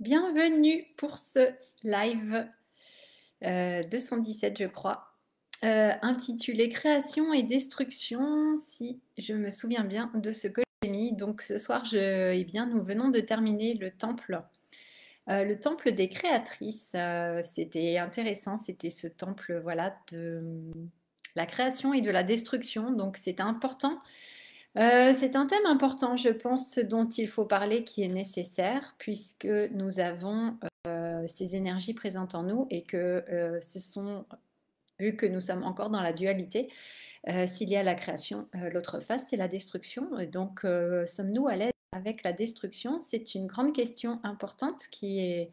Bienvenue pour ce live 217, je crois, intitulé Création et destruction, si je me souviens bien de ce que j'ai mis. Donc ce soir, eh bien, nous venons de terminer le temple des créatrices. C'était intéressant, c'était ce temple, voilà, de la création et de la destruction. Donc c'est important. C'est un thème important, je pense, dont il faut parler, qui est nécessaire, puisque nous avons ces énergies présentes en nous et que vu que nous sommes encore dans la dualité, s'il y a la création, l'autre face, c'est la destruction. Et donc, sommes-nous à l'aise avec la destruction? C'est une grande question importante qui est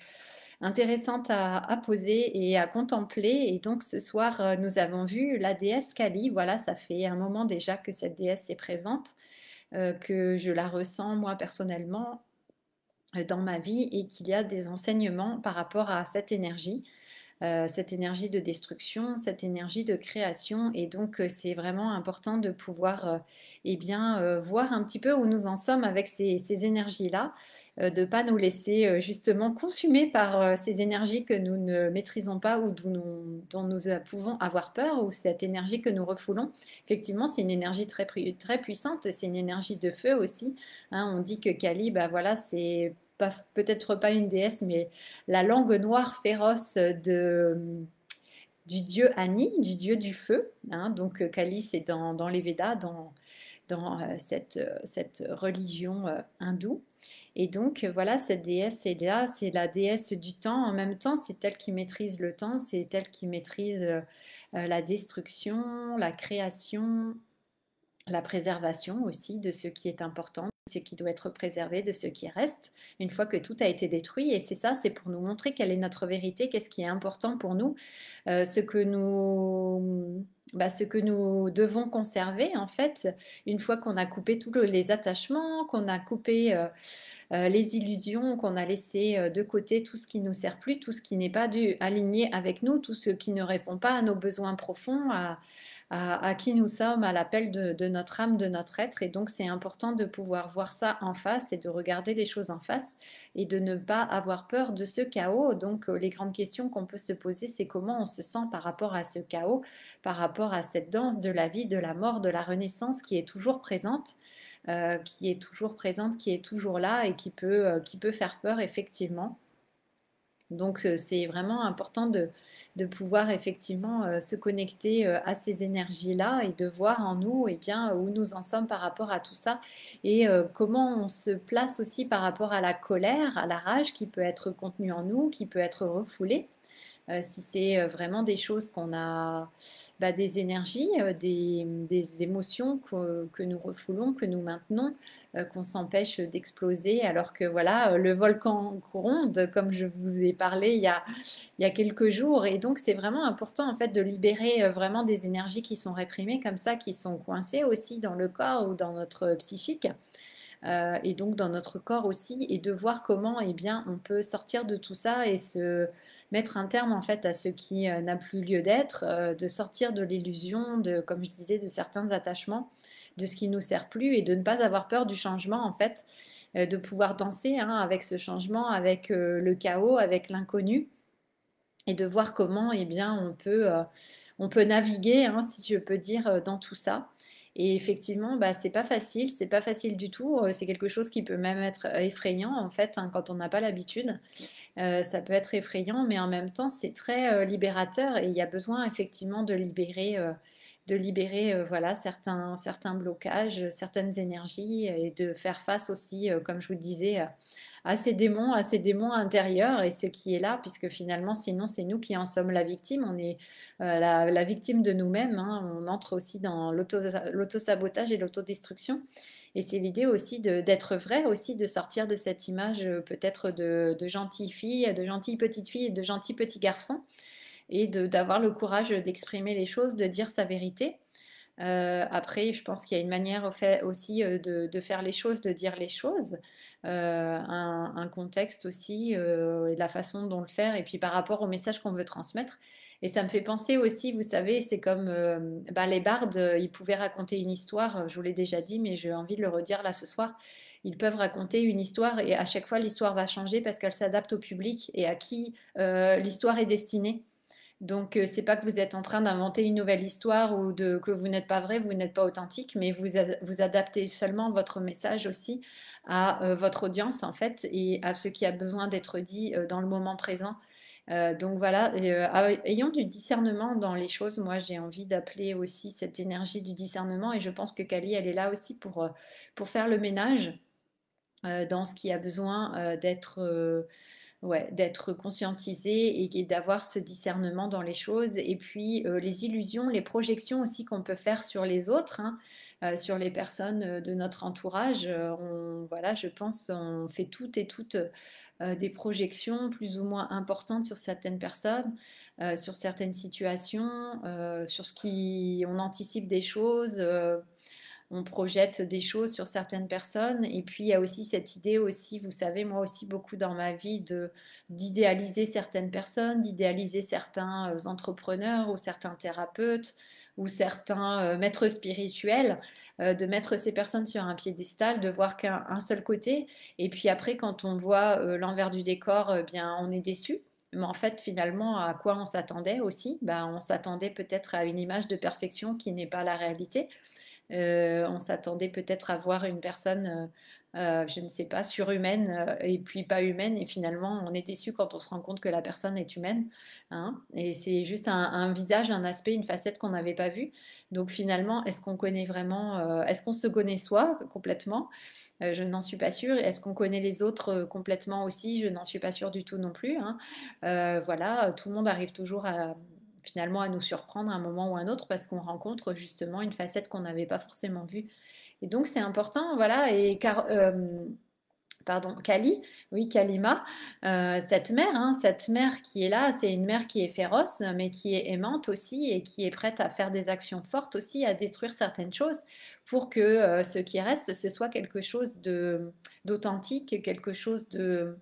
intéressante à poser et à contempler. Et donc, ce soir, nous avons vu la déesse Kali. Voilà, ça fait un moment déjà que cette déesse est présente, que je la ressens moi personnellement dans ma vie et qu'il y a des enseignements par rapport à cette énergie de destruction, cette énergie de création. Et donc, c'est vraiment important de pouvoir eh bien, voir un petit peu où nous en sommes avec ces énergies-là, de ne pas nous laisser justement consumer par ces énergies que nous ne maîtrisons pas ou dont nous pouvons avoir peur, ou cette énergie que nous refoulons. Effectivement, c'est une énergie très puissante, c'est une énergie de feu aussi. Hein. On dit que Kali, bah voilà, c'est peut-être pas une déesse, mais la langue noire féroce du dieu Ani, du dieu du feu. Hein. Donc Kali, c'est dans les Védas, dans cette religion hindoue. Et donc voilà, cette déesse est là, c'est la déesse du temps. En même temps, c'est elle qui maîtrise le temps, c'est elle qui maîtrise la destruction, la création, la préservation aussi de ce qui est important, de ce qui doit être préservé, de ce qui reste, une fois que tout a été détruit. Et c'est ça, c'est pour nous montrer quelle est notre vérité, qu'est-ce qui est important pour nous, ce que nous devons conserver, en fait, une fois qu'on a coupé tous les attachements, qu'on a coupé les illusions, qu'on a laissé de côté tout ce qui ne nous sert plus, tout ce qui n'est pas aligné avec nous, tout ce qui ne répond pas à nos besoins profonds, à qui nous sommes, à l'appel de notre âme, de notre être. Et donc c'est important de pouvoir voir ça en face et de regarder les choses en face et de ne pas avoir peur de ce chaos. Donc les grandes questions qu'on peut se poser, c'est comment on se sent par rapport à ce chaos, par rapport à cette danse de la vie, de la mort, de la renaissance qui est toujours présente. Qui est toujours là et qui peut faire peur effectivement. Donc c'est vraiment important de pouvoir effectivement se connecter à ces énergies-là et de voir en nous eh bien, où nous en sommes par rapport à tout ça et comment on se place aussi par rapport à la colère, à la rage qui peut être contenue en nous, qui peut être refoulée. Si c'est vraiment des choses qu'on a, bah, des énergies, des émotions que nous refoulons, que nous maintenons, qu'on s'empêche d'exploser, alors que voilà, le volcan gronde, comme je vous ai parlé il y a quelques jours. Et donc, c'est vraiment important en fait de libérer vraiment des énergies qui sont réprimées comme ça, qui sont coincées aussi dans le corps ou dans notre psychique. Et donc dans notre corps aussi, et de voir comment eh bien, on peut sortir de tout ça et se mettre un terme en fait à ce qui n'a plus lieu d'être, de sortir de l'illusion, de, comme je disais, de certains attachements, de ce qui nous sert plus et de ne pas avoir peur du changement en fait, de pouvoir danser hein, avec ce changement, avec le chaos, avec l'inconnu et de voir comment eh bien, on peut naviguer, hein, si je peux dire, dans tout ça. Et effectivement, bah, c'est pas facile du tout. C'est quelque chose qui peut même être effrayant en fait hein, quand on n'a pas l'habitude. Ça peut être effrayant, mais en même temps, c'est très libérateur et il y a besoin effectivement de libérer voilà, certains blocages, certaines énergies et de faire face aussi, comme je vous le disais, à ces démons intérieurs et ce qui est là, puisque finalement, sinon, c'est nous qui en sommes la victime. On est la victime de nous-mêmes. Hein. On entre aussi dans l'autosabotage et l'autodestruction. Et c'est l'idée aussi d'être vrai, aussi de sortir de cette image peut-être de gentille fille, de gentille petite fille et de gentil petit garçon, et d'avoir le courage d'exprimer les choses, de dire sa vérité. Après, je pense qu'il y a une manière aussi de faire les choses, de dire les choses, un contexte aussi, et la façon dont le faire, et puis par rapport au message qu'on veut transmettre. Et ça me fait penser aussi, vous savez, c'est comme bah, les bardes, ils pouvaient raconter une histoire, je vous l'ai déjà dit, mais j'ai envie de le redire là ce soir. Ils peuvent raconter une histoire et à chaque fois l'histoire va changer parce qu'elle s'adapte au public et à qui l'histoire est destinée. Donc, c'est pas que vous êtes en train d'inventer une nouvelle histoire ou que vous n'êtes pas vrai, vous n'êtes pas authentique, mais vous adaptez seulement votre message aussi à votre audience en fait et à ce qui a besoin d'être dit dans le moment présent. Donc voilà, ayons du discernement dans les choses. Moi, j'ai envie d'appeler aussi cette énergie du discernement et je pense que Kali, elle est là aussi pour faire le ménage dans ce qui a besoin d'être conscientisé et d'avoir ce discernement dans les choses. Et puis les illusions, les projections aussi qu'on peut faire sur les autres, hein, sur les personnes de notre entourage. Voilà, je pense on fait toutes des projections plus ou moins importantes sur certaines personnes, sur certaines situations, sur ce qui on anticipe des choses. On projette des choses sur certaines personnes. Et puis, il y a aussi cette idée aussi, vous savez, moi aussi beaucoup dans ma vie, d'idéaliser certaines personnes, d'idéaliser certains entrepreneurs ou certains thérapeutes ou certains maîtres spirituels, de mettre ces personnes sur un piédestal, de voir qu'un seul côté. Et puis après, quand on voit l'envers du décor, bien, on est déçu. Mais en fait, finalement, à quoi on s'attendait aussi? Ben, on s'attendait peut-être à une image de perfection qui n'est pas la réalité. On s'attendait peut-être à voir une personne, je ne sais pas, surhumaine et puis pas humaine. Et finalement, on est déçu quand on se rend compte que la personne est humaine, hein. Et c'est juste un visage, un aspect, une facette qu'on n'avait pas vue. Donc finalement, est-ce qu'on connaît vraiment, est-ce qu'on se connaît soi complètement? Je n'en suis pas sûre. Est-ce qu'on connaît les autres complètement aussi? Je n'en suis pas sûre du tout non plus, hein. Voilà, tout le monde arrive toujours finalement à nous surprendre à un moment ou à un autre parce qu'on rencontre justement une facette qu'on n'avait pas forcément vue. Et donc c'est important, voilà. Pardon, Kali, oui, Kalima, cette mère qui est là, c'est une mère qui est féroce, mais qui est aimante aussi et qui est prête à faire des actions fortes aussi, à détruire certaines choses pour que ce qui reste, ce soit quelque chose d'authentique, quelque chose de,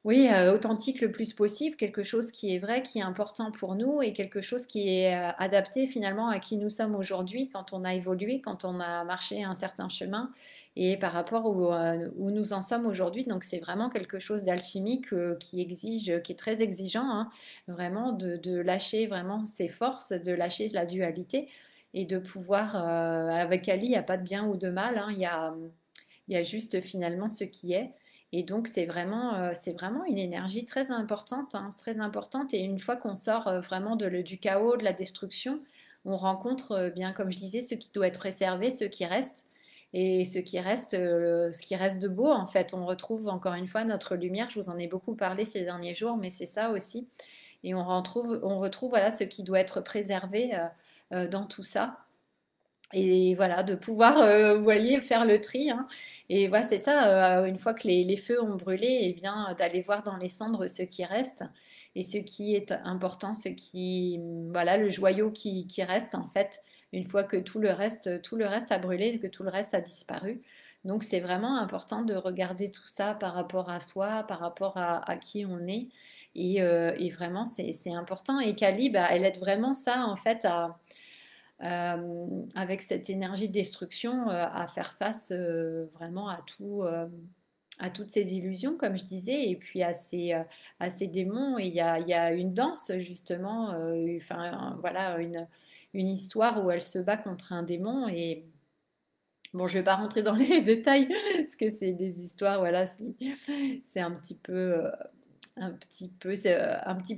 oui, authentique le plus possible, quelque chose qui est vrai, qui est important pour nous et quelque chose qui est adapté finalement à qui nous sommes aujourd'hui quand on a évolué, quand on a marché un certain chemin et par rapport où nous en sommes aujourd'hui. Donc c'est vraiment quelque chose d'alchimique qui exige, qui est très exigeant, hein, vraiment de lâcher vraiment ses forces, de lâcher la dualité et de pouvoir, avec Ali, il n'y a pas de bien ou de mal, hein, il y a juste finalement ce qui est. Et donc, c'est vraiment une énergie très importante, hein, très importante. Et une fois qu'on sort vraiment du chaos, de la destruction, on rencontre, bien comme je disais, ce qui doit être préservé, ce qui reste. Et ce qui reste de beau, en fait, on retrouve encore une fois notre lumière. Je vous en ai beaucoup parlé ces derniers jours, mais c'est ça aussi. Et on retrouve voilà, ce qui doit être préservé dans tout ça. Et voilà, de pouvoir, vous voyez, faire le tri, hein. Et voilà, c'est ça, une fois que les feux ont brûlé, et bien, d'aller voir dans les cendres ce qui reste et ce qui est important, voilà, le joyau qui reste en fait, une fois que tout le reste a brûlé, que tout le reste a disparu. Donc c'est vraiment important de regarder tout ça par rapport à soi, par rapport à qui on est. Et vraiment, c'est important. Et Kali, bah, elle aide vraiment ça en fait avec cette énergie de destruction, à faire face vraiment à toutes ces illusions, comme je disais, et puis à ces démons. Et il y a une danse, justement, enfin, voilà, une histoire où elle se bat contre un démon. Et bon, je ne vais pas rentrer dans les détails, parce que c'est des histoires, voilà, c'est c'est un petit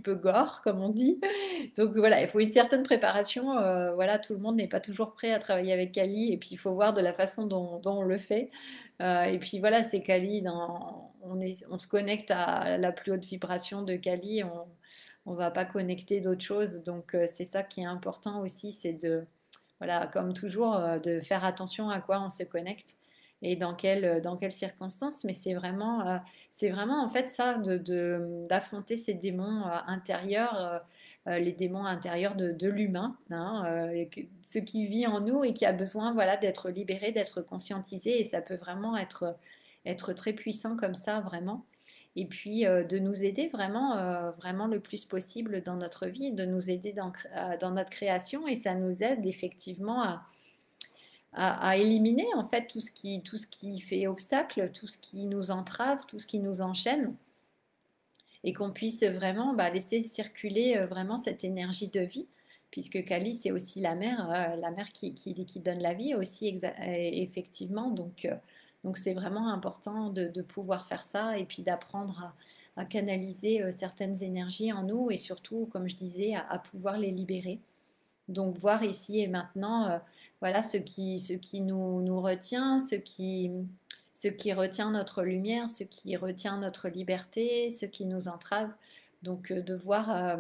peu gore, comme on dit. Donc voilà, il faut une certaine préparation. Voilà, tout le monde n'est pas toujours prêt à travailler avec Kali, et puis il faut voir de la façon dont on le fait. Et puis voilà, c'est Kali, on se connecte à la plus haute vibration de Kali, on va pas connecter d'autres choses. Donc c'est ça qui est important aussi, c'est voilà, comme toujours, de faire attention à quoi on se connecte et dans quelles circonstances. Mais c'est vraiment en fait ça, d'affronter ces démons intérieurs, les démons intérieurs de l'humain, hein, ce qui vit en nous et qui a besoin voilà, d'être libéré, d'être conscientisé. Et ça peut vraiment être très puissant comme ça, vraiment. et puis de nous aider vraiment, vraiment le plus possible dans notre vie, de nous aider dans notre création, et ça nous aide effectivement à éliminer en fait tout ce qui fait obstacle, tout ce qui nous entrave, tout ce qui nous enchaîne, et qu'on puisse vraiment laisser circuler vraiment cette énergie de vie, puisque Kali, c'est aussi la mère qui donne la vie aussi, effectivement. Donc c'est vraiment important de pouvoir faire ça, et puis d'apprendre à canaliser certaines énergies en nous, et surtout, comme je disais, à pouvoir les libérer. Donc voir ici et maintenant, voilà ce qui nous retient, ce qui retient notre lumière, ce qui retient notre liberté, ce qui nous entrave. Donc de voir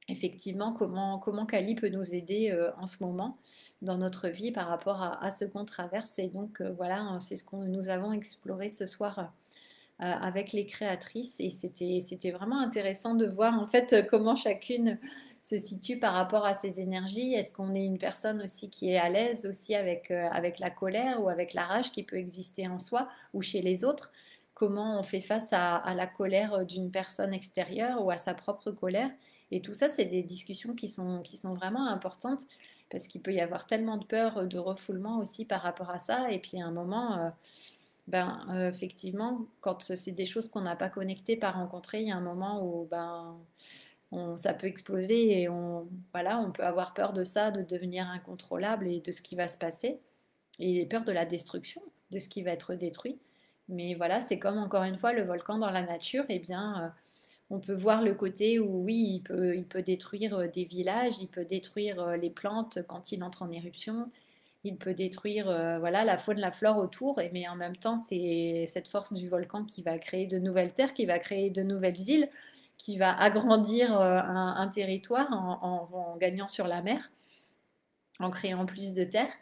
effectivement comment Kali peut nous aider en ce moment dans notre vie par rapport à ce qu'on traverse. Et donc voilà, c'est ce que nous avons exploré ce soir avec les créatrices, et c'était vraiment intéressant de voir en fait comment chacune se situe par rapport à ses énergies. Est-ce qu'on est une personne aussi qui est à l'aise aussi avec la colère ou avec la rage qui peut exister en soi ou chez les autres? Comment on fait face à la colère d'une personne extérieure ou à sa propre colère? Et tout ça, c'est des discussions qui sont vraiment importantes, parce qu'il peut y avoir tellement de peur, de refoulement aussi par rapport à ça. Et puis à un moment, effectivement, quand c'est des choses qu'on n'a pas connectées, pas rencontrées, il y a un moment où ça peut exploser, et voilà, on peut avoir peur de ça, de devenir incontrôlable et de ce qui va se passer, et peur de la destruction, de ce qui va être détruit. Mais voilà, c'est comme encore une fois le volcan dans la nature, et bien on peut voir le côté où oui, il peut détruire des villages, il peut détruire les plantes quand il entre en éruption, il peut détruire voilà, la faune, la flore autour, mais en même temps, c'est cette force du volcan qui va créer de nouvelles terres, qui va créer de nouvelles îles, qui va agrandir un territoire en gagnant sur la mer, en créant plus de terres.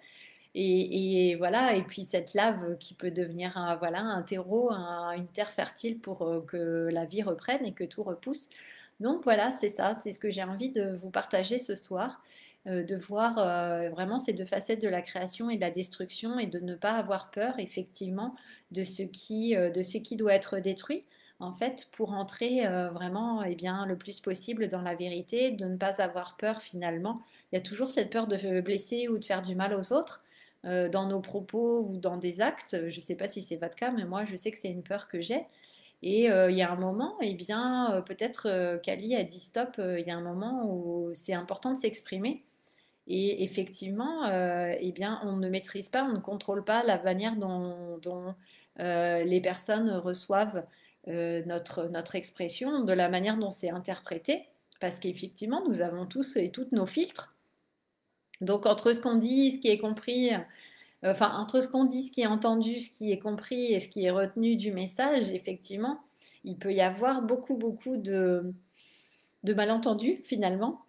Et voilà, et puis cette lave qui peut devenir voilà, un terreau, une terre fertile pour que la vie reprenne et que tout repousse. Donc voilà, c'est ça, c'est ce que j'ai envie de vous partager ce soir, de voir vraiment ces deux facettes de la création et de la destruction, et de ne pas avoir peur effectivement de ce qui doit être détruit, en fait, pour entrer vraiment bien, le plus possible dans la vérité, de ne pas avoir peur finalement. Il y a toujours cette peur de blesser ou de faire du mal aux autres dans nos propos ou dans des actes. Je ne sais pas si c'est votre cas, mais moi je sais que c'est une peur que j'ai. Et il y a un moment, eh bien, peut-être Kali a dit stop, il y a un moment où c'est important de s'exprimer. Et effectivement, eh bien, on ne maîtrise pas, on ne contrôle pas la manière dont les personnes reçoivent notre expression, de la manière dont c'est interprété, parce qu'effectivement, nous avons tous et toutes nos filtres. Donc, entre ce qu'on dit, ce qui est compris, enfin, entre ce qu'on dit, ce qui est entendu, ce qui est compris et ce qui est retenu du message, effectivement, il peut y avoir beaucoup de malentendus finalement.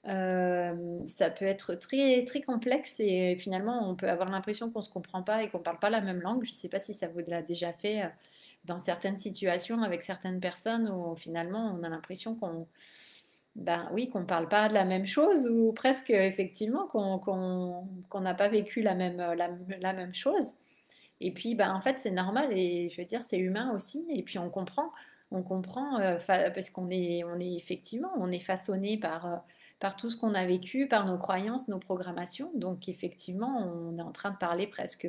Ça peut être très complexe, et finalement, on peut avoir l'impression qu'on ne se comprend pas et qu'on ne parle pas la même langue. Je ne sais pas si ça vous l'a déjà fait dans certaines situations avec certaines personnes où finalement on a l'impression oui, qu'on ne parle pas de la même chose, ou presque effectivement qu'on n'a pas vécu la même chose. Et puis, en fait, c'est normal, et je veux dire, c'est humain aussi. Et puis, on comprend parce on est effectivement, on est façonné par tout ce qu'on a vécu, par nos croyances, nos programmations. Donc, effectivement, on est en train de parler presque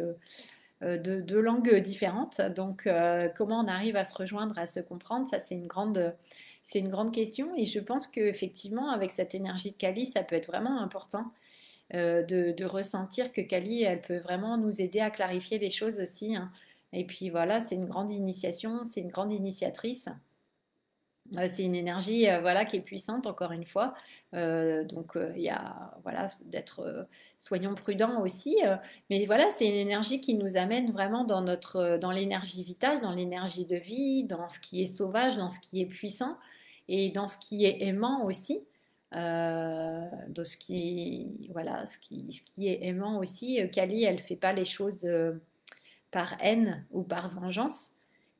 de deux langues différentes. Donc, comment on arrive à se rejoindre, à se comprendre, ça, c'est une grande question. Et je pense qu'effectivement, avec cette énergie de Kali, ça peut être vraiment important de ressentir que Kali, elle peut vraiment nous aider à clarifier les choses aussi, hein. Et puis voilà, c'est une grande initiation, c'est une grande initiatrice. C'est une énergie voilà, qui est puissante, encore une fois. Donc, il y a voilà, d'être soyons prudents aussi. Mais voilà, c'est une énergie qui nous amène vraiment dans l'énergie vitale, dans l'énergie de vie, dans ce qui est sauvage, dans ce qui est puissant, et dans ce qui est aimant aussi. Dans voilà, ce qui est aimant aussi. Kali, elle fait pas les choses par haine ou par vengeance.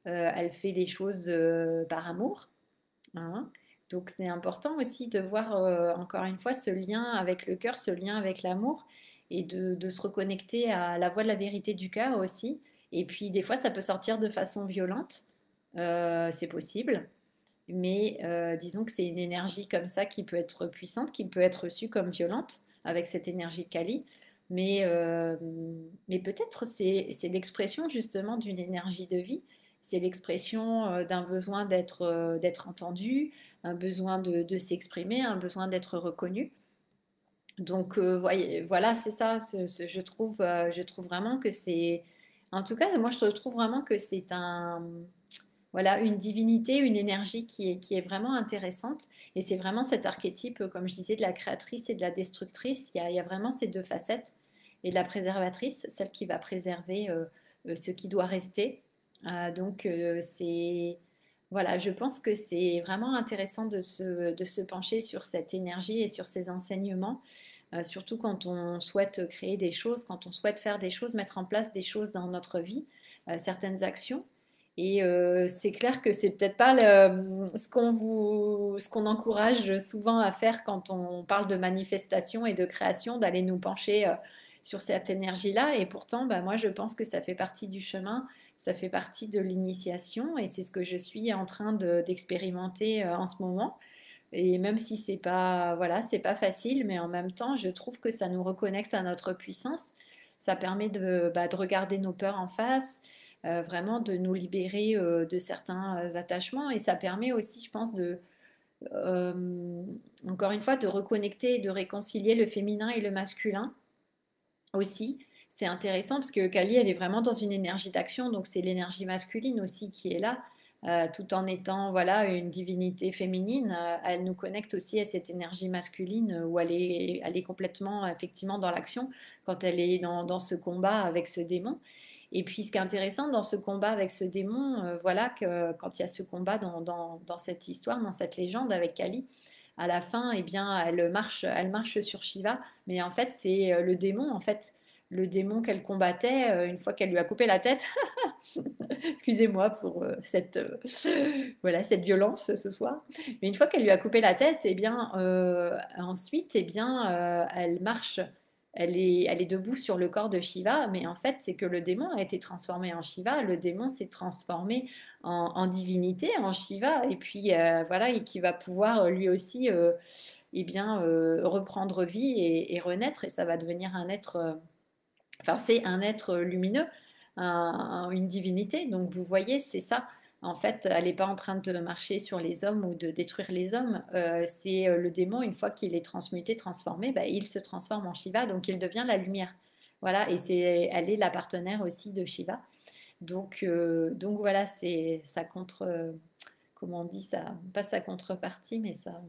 Elle fait les choses par amour. Hein. Donc c'est important aussi de voir encore une fois ce lien avec le cœur, ce lien avec l'amour, et de se reconnecter à la voix de la vérité du cœur aussi. Et puis des fois ça peut sortir de façon violente. c'est possible. Mais disons que c'est une énergie comme ça qui peut être puissante, qui peut être reçue comme violente avec cette énergie de Kali. Mais, euh, mais peut-être c'est l'expression justement d'une énergie de vie. C'est l'expression d'un besoin d'être entendu, un besoin de s'exprimer, un besoin d'être reconnu. Donc voilà, c'est ça. Je trouve vraiment que c'est... En tout cas, moi, je trouve vraiment que c'est voilà, une divinité, une énergie qui est vraiment intéressante. Et c'est vraiment cet archétype, comme je disais, de la créatrice et de la destructrice. Il y a vraiment ces deux facettes. Et de la préservatrice, celle qui va préserver ce qui doit rester. C'est... Voilà, je pense que c'est vraiment intéressant de se pencher sur cette énergie et sur ces enseignements, surtout quand on souhaite créer des choses, quand on souhaite faire des choses, mettre en place des choses dans notre vie, certaines actions. Et c'est clair que c'est peut-être pas ce qu'on encourage souvent à faire quand on parle de manifestation et de création, d'aller nous pencher sur cette énergie-là. Et pourtant, bah, moi, je pense que ça fait partie du chemin, ça fait partie de l'initiation, et c'est ce que je suis en train d'expérimenter en ce moment. Et même si c'est pas, voilà, c'est pas facile, mais en même temps, je trouve que ça nous reconnecte à notre puissance. Ça permet de regarder nos peurs en face, vraiment de nous libérer de certains attachements. Et ça permet aussi, je pense, euh, encore une fois, de reconnecter et de réconcilier le féminin et le masculin aussi. C'est intéressant parce que Kali, elle est vraiment dans une énergie d'action, donc c'est l'énergie masculine aussi qui est là, tout en étant voilà une divinité féminine. Elle nous connecte aussi à cette énergie masculine où elle est complètement effectivement dans l'action quand elle est dans ce combat avec ce démon. Et puis ce qui est intéressant dans ce combat avec ce démon, voilà que quand il y a ce combat dans cette histoire, dans cette légende avec Kali, à la fin, eh bien, elle marche sur Shiva, mais en fait, c'est le démon, en fait, le démon qu'elle combattait, une fois qu'elle lui a coupé la tête. Excusez-moi pour voilà, cette violence ce soir. Mais une fois qu'elle lui a coupé la tête, eh bien, ensuite, eh bien, elle marche. Elle est debout sur le corps de Shiva, mais en fait, c'est que le démon a été transformé en Shiva. Le démon s'est transformé en divinité, en Shiva, et puis voilà, et qui va pouvoir lui aussi eh bien, reprendre vie et renaître, et ça va devenir un être, enfin, c'est un être lumineux, une divinité. Donc, vous voyez, c'est ça. En fait, elle n'est pas en train de marcher sur les hommes ou de détruire les hommes. C'est le démon, une fois qu'il est transmuté, transformé, bah, il se transforme en Shiva, donc il devient la lumière. Voilà, et elle est la partenaire aussi de Shiva. Donc voilà, c'est sa comment on dit ça, pas sa contrepartie, mais ça,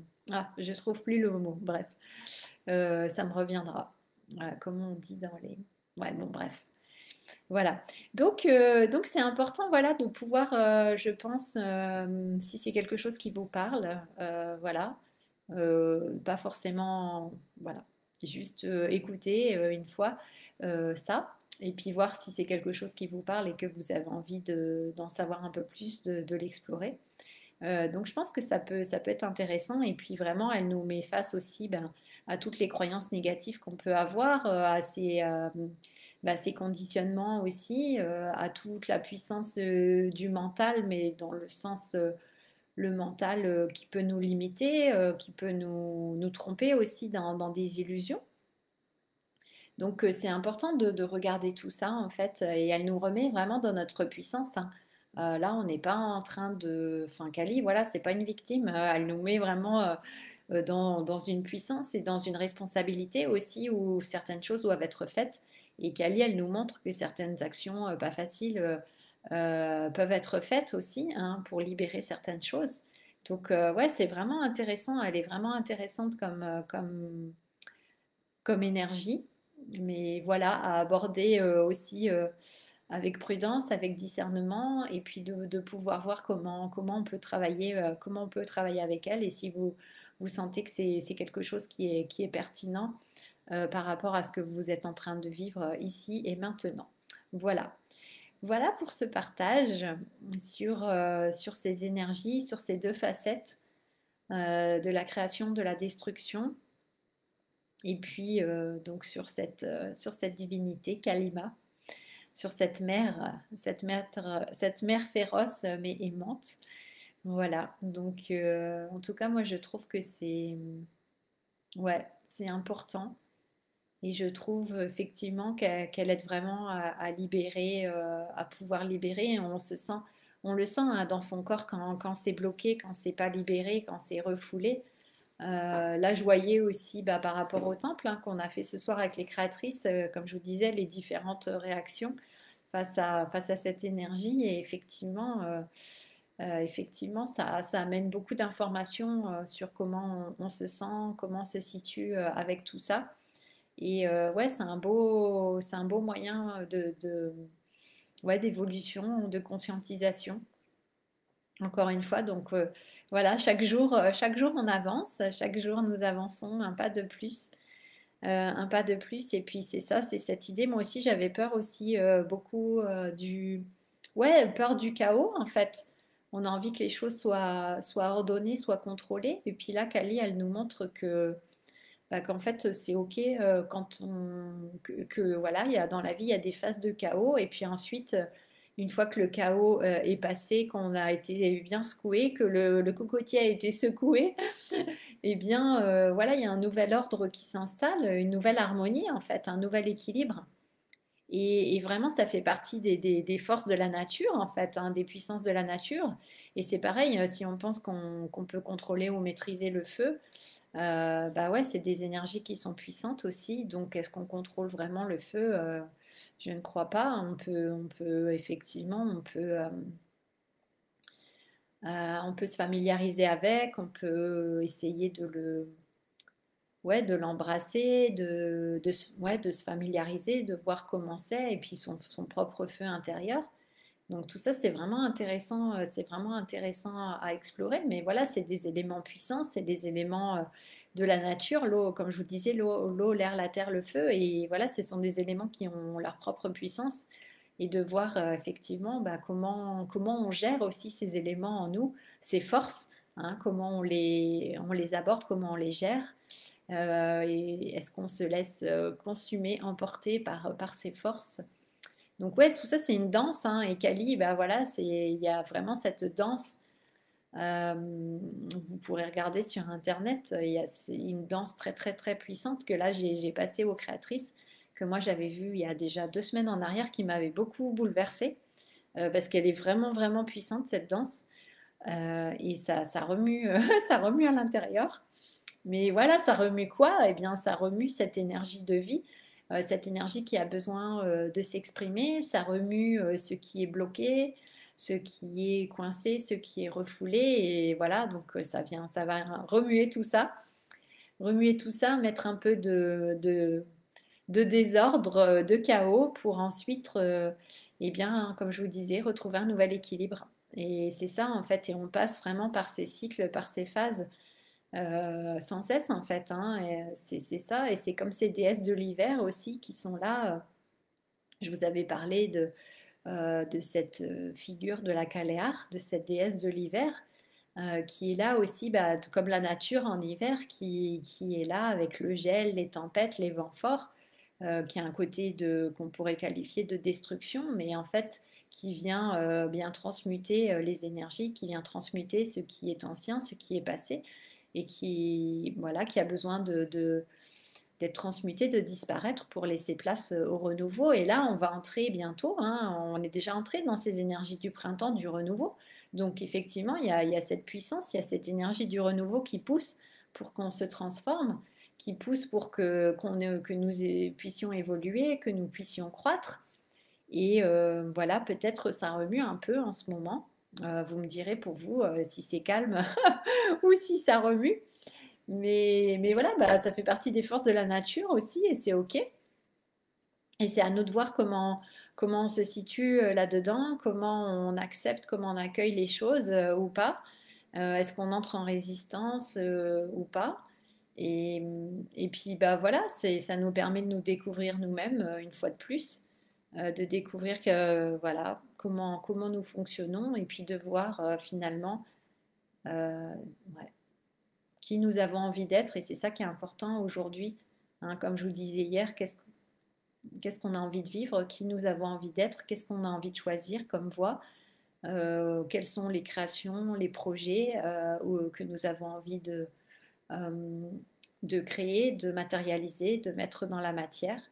je trouve plus le mot. Bref, ça me reviendra. Comment on dit dans les, ouais, bon, bref. Voilà. Donc c'est important, voilà, de pouvoir, je pense, si c'est quelque chose qui vous parle, voilà, pas forcément, voilà, juste écouter une fois ça, et puis voir si c'est quelque chose qui vous parle et que vous avez envie d'en savoir un peu plus, de l'explorer. Donc je pense que ça peut être intéressant, et puis vraiment elle nous met face aussi ben, à toutes les croyances négatives qu'on peut avoir, ces conditionnements aussi, à toute la puissance du mental, mais dans le sens le mental qui peut nous limiter, qui peut nous tromper aussi dans des illusions. Donc c'est important de regarder tout ça en fait, et elle nous remet vraiment dans notre puissance, hein. Là, on n'est pas en train de... Enfin, Kali, voilà, c'est pas une victime, elle nous met vraiment dans une puissance et dans une responsabilité aussi où certaines choses doivent être faites. Et Kali, elle nous montre que certaines actions pas faciles peuvent être faites aussi, hein, pour libérer certaines choses. Donc ouais, c'est vraiment intéressant, elle est vraiment intéressante comme énergie, mais voilà, à aborder aussi avec prudence, avec discernement, et puis de pouvoir voir comment on peut travailler, comment on peut travailler avec elle, et si vous sentez que c'est quelque chose qui est pertinent par rapport à ce que vous êtes en train de vivre ici et maintenant. Voilà. Voilà pour ce partage sur ces énergies, sur ces deux facettes de la création, de la destruction. Et puis donc sur cette divinité, Kalima, sur cette mer féroce mais aimante. Voilà, donc en tout cas, moi je trouve que ouais, c'est important et je trouve effectivement qu'elle aide vraiment à libérer, à pouvoir libérer. Et on le sent hein, dans son corps quand c'est bloqué, quand c'est pas libéré, quand c'est refoulé. Là, je voyais aussi bah, par rapport au temple hein, qu'on a fait ce soir avec les créatrices, comme je vous disais, les différentes réactions face à cette énergie. Et effectivement, ça amène beaucoup d'informations sur comment on se sent, comment on se situe avec tout ça. Et ouais, c'est un beau moyen ouais, d'évolution, de conscientisation. Encore une fois, donc voilà, chaque jour on avance, chaque jour nous avançons un pas de plus, un pas de plus. Et puis c'est ça, c'est cette idée. Moi aussi, j'avais peur aussi beaucoup ouais, peur du chaos en fait. On a envie que les choses soient ordonnées, soient contrôlées. Et puis là, Kali, elle nous montre que bah, qu'en fait c'est ok voilà, dans la vie il y a des phases de chaos et puis ensuite une fois que le chaos est passé, qu'on a été bien secoué, que le cocotier a été secoué, eh bien voilà, il y a un nouvel ordre qui s'installe, une nouvelle harmonie en fait, un nouvel équilibre. Et vraiment, ça fait partie des forces de la nature, en fait, hein, des puissances de la nature. Et c'est pareil, si on pense qu'on peut contrôler ou maîtriser le feu, bah ouais, c'est des énergies qui sont puissantes aussi. Donc, est-ce qu'on contrôle vraiment le feu? Je ne crois pas. On peut effectivement, on peut se familiariser avec, on peut essayer ouais, de l'embrasser, ouais, de se familiariser, de voir comment c'est, et puis son propre feu intérieur. Donc tout ça, c'est vraiment intéressant à explorer. Mais voilà, c'est des éléments puissants, c'est des éléments de la nature. L'eau, comme je vous disais, l'eau, l'air, la terre, le feu. Et voilà, ce sont des éléments qui ont leur propre puissance. Et de voir effectivement bah, comment on gère aussi ces éléments en nous, ces forces, hein, comment on les aborde, comment on les gère. Et est-ce qu'on se laisse consumer, emporter par ces forces? Donc ouais, tout ça c'est une danse, hein, et Kali, bah voilà, il y a vraiment cette danse. euh, Vous pourrez regarder sur internet, c'est une danse très très très puissante que là j'ai passée aux créatrices, que moi j'avais vue il y a déjà 2 semaines en arrière, qui m'avait beaucoup bouleversée, parce qu'elle est vraiment vraiment puissante cette danse. Et ça remue, ça remue à l'intérieur. Mais voilà, ça remue quoi? Eh bien, ça remue cette énergie de vie, cette énergie qui a besoin de s'exprimer. Ça remue ce qui est bloqué, ce qui est coincé, ce qui est refoulé. Et voilà, donc ça va remuer tout ça, mettre un peu de désordre, de chaos pour ensuite, eh bien, comme je vous disais, retrouver un nouvel équilibre. Et c'est ça en fait, et on passe vraiment par ces cycles, par ces phases sans cesse en fait, hein, et c'est ça, et c'est comme ces déesses de l'hiver aussi qui sont là. Je vous avais parlé de cette figure de la Caléar, de cette déesse de l'hiver, qui est là aussi, bah, comme la nature en hiver, qui est là avec le gel, les tempêtes, les vents forts, qui a un côté qu'on pourrait qualifier de destruction, mais en fait qui vient bien transmuter les énergies, qui vient transmuter ce qui est ancien, ce qui est passé, et voilà, qui a besoin d'être transmuté, de disparaître pour laisser place au renouveau. Et là, on va entrer bientôt, hein, on est déjà entré dans ces énergies du printemps, du renouveau. Donc effectivement, il y a cette puissance, il y a cette énergie du renouveau qui pousse pour qu'on se transforme, qui pousse pour que nous puissions évoluer, que nous puissions croître. Et voilà, peut-être ça remue un peu en ce moment. Vous me direz pour vous si c'est calme ou si ça remue. Mais voilà, bah, ça fait partie des forces de la nature aussi et c'est OK. Et c'est à nous de voir comment on se situe là-dedans, comment on accepte, comment on accueille les choses ou pas. Est-ce qu'on entre en résistance ou pas? Et, et puis bah voilà, ça nous permet de nous découvrir nous-mêmes une fois de plus, de découvrir que voilà comment nous fonctionnons et puis de voir finalement euh, ouais, qui nous avons envie d'être. Et c'est ça qui est important aujourd'hui. Hein, comme je vous disais hier, qu'est-ce qu'on a envie de vivre, qui nous avons envie d'être, qu'est-ce qu'on a envie de choisir comme voie, quelles sont les créations, les projets que nous avons envie euh, de créer, de matérialiser, de mettre dans la matière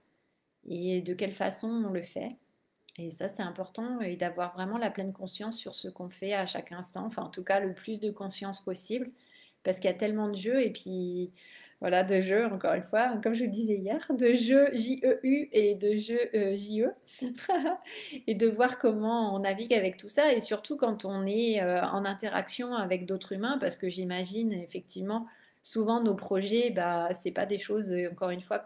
et de quelle façon on le fait. Et ça, c'est important et d'avoir vraiment la pleine conscience sur ce qu'on fait à chaque instant, enfin en tout cas le plus de conscience possible, parce qu'il y a tellement de jeux et puis voilà, de jeux, encore une fois, comme je vous disais hier, de jeux J-E-U et de jeux J-E, et de voir comment on navigue avec tout ça, et surtout quand on est en interaction avec d'autres humains, parce que j'imagine effectivement, souvent nos projets, bah, c'est pas des choses, encore une fois,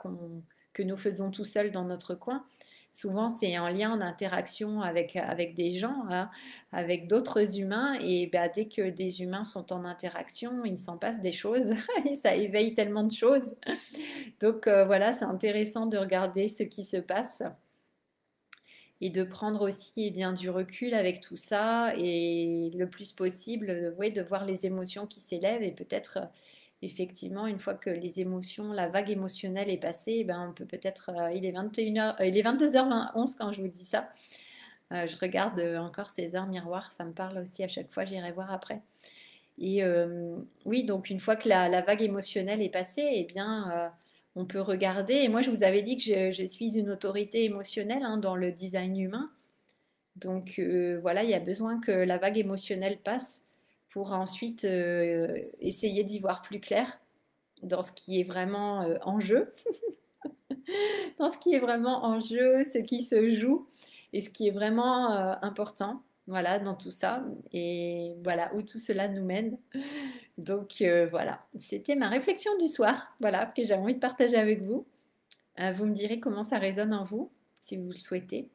que nous faisons tout seuls dans notre coin. Souvent, c'est en lien, en interaction avec des gens, hein, avec d'autres humains. Et bah, dès que des humains sont en interaction, il s'en passe des choses. Et ça éveille tellement de choses. Donc voilà, c'est intéressant de regarder ce qui se passe et de prendre aussi eh bien, du recul avec tout ça et le plus possible, ouais, de voir les émotions qui s'élèvent et peut-être effectivement une fois que les émotions, la vague émotionnelle est passée, eh ben, on peut peut-être, il est 21h, il est 22h11 quand je vous dis ça. Je regarde encore ces heures miroirs, ça me parle aussi à chaque fois, j'irai voir après. Et oui, donc une fois que la vague émotionnelle est passée, eh bien, on peut regarder. Et moi, je vous avais dit que je suis une autorité émotionnelle hein, dans le design humain. Donc voilà, il y a besoin que la vague émotionnelle passe pour ensuite essayer d'y voir plus clair dans ce qui est vraiment en jeu, dans ce qui est vraiment en jeu, ce qui se joue et ce qui est vraiment important. Voilà, dans tout ça. Et voilà, où tout cela nous mène. Donc voilà, c'était ma réflexion du soir, voilà, que j'avais envie de partager avec vous. Vous me direz comment ça résonne en vous, si vous le souhaitez.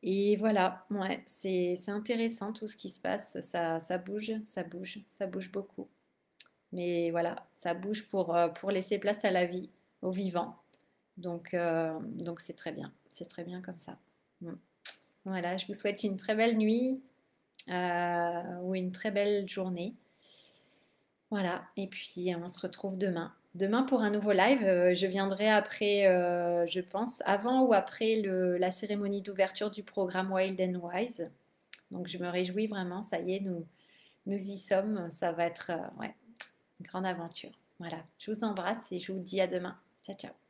Et voilà, ouais, c'est intéressant tout ce qui se passe, ça bouge, ça bouge, ça bouge beaucoup. Mais voilà, ça bouge pour laisser place à la vie, au vivant. Donc c'est très bien comme ça. Mm. Voilà, je vous souhaite une très belle nuit ou une très belle journée. Voilà, et puis on se retrouve demain. Demain pour un nouveau live, je viendrai après, je pense, avant ou après la cérémonie d'ouverture du programme Wild and Wise. Donc je me réjouis vraiment, ça y est, nous y sommes, ça va être ouais, une grande aventure. Voilà, je vous embrasse et je vous dis à demain. Ciao, ciao.